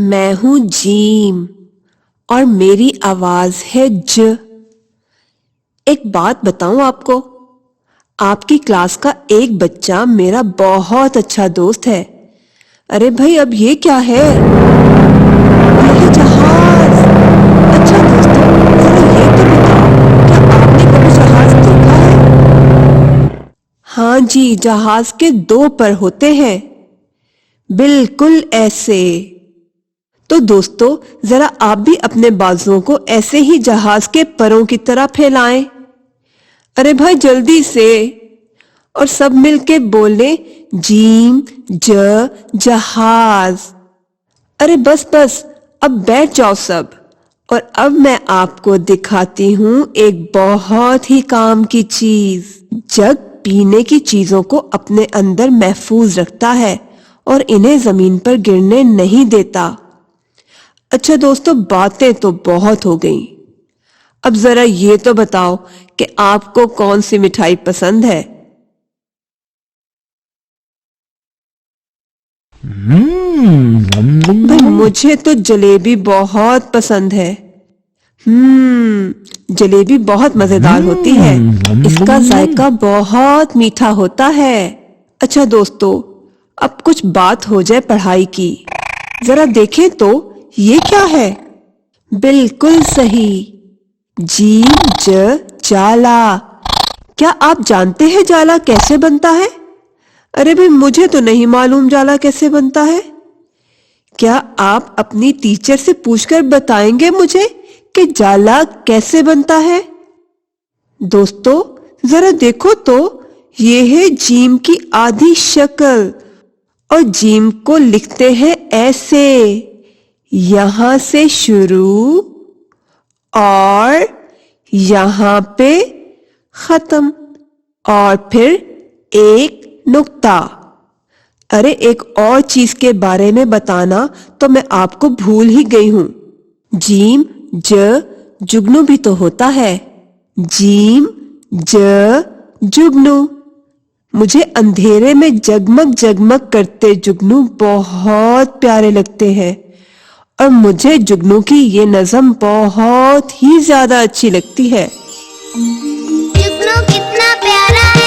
میں ہوں جیم اور میری آواز ہے ج۔ ایک بات بتاؤں آپ کو، آپ کی کلاس کا ایک بچہ میرا بہت اچھا دوست ہے۔ ارے بھائی اب یہ کیا ہے؟ یہ ہے جہاز۔ اچھا دوستو، ذرا یہ تو بتاؤ، کیا آپ نے کبھی جہاز دیکھا ہے؟ ہاں جی، جہاز کے 2 پر ہوتے ہیں، بالکل ایسے۔ تو دوستو ذرا آپ بھی اپنے بازوؤں کو ایسے ہی جہاز کے پروں کی طرح پھیلائیں۔ ارے بھائی جلدی سے، اور سب مل کے بولیں جیم ج جہاز۔ ارے بس بس، اب بیٹھ جاؤ سب، اور اب میں آپ کو دکھاتی ہوں ایک بہت ہی کام کی چیز۔ جگ پینے کی چیزوں کو اپنے اندر محفوظ رکھتا ہے اور انہیں زمین پر گرنے نہیں دیتا۔ اچھا دوستو، باتیں تو بہت ہو گئیں، اب ذرا یہ تو بتاؤ کہ آپ کو کون سی مٹھائی پسند ہے؟ بھائی مجھے تو جلیبی بہت پسند ہے۔ جلیبی بہت مزیدار ہوتی ہے، اس کا ذائقہ بہت میٹھا ہوتا ہے۔ اچھا دوستو، اب کچھ بات ہو جائے پڑھائی کی۔ ذرا دیکھیں تو یہ کیا ہے؟ بالکل صحیح، جیم ج جالا۔ کیا آپ جانتے ہیں جالا کیسے بنتا ہے؟ ارے بھائی مجھے تو نہیں معلوم جالا کیسے بنتا ہے۔ کیا آپ اپنی ٹیچر سے پوچھ کر بتائیں گے مجھے کہ جالا کیسے بنتا ہے؟ دوستو ذرا دیکھو تو، یہ ہے جیم کی آدھی شکل، اور جیم کو لکھتے ہیں ایسے، یہاں سے شروع اور یہاں پہ ختم، اور پھر ایک نقطہ۔ ارے ایک اور چیز کے بارے میں بتانا تو میں آپ کو بھول ہی گئی ہوں، جیم ج جگنو بھی تو ہوتا ہے، جیم ج جگنو۔ مجھے اندھیرے میں جگمگ جگمگ کرتے جگنو بہت پیارے لگتے ہیں، اور مجھے جگنو کی یہ نظم بہت ہی زیادہ اچھی لگتی ہے۔ جگنو کتنا پیارا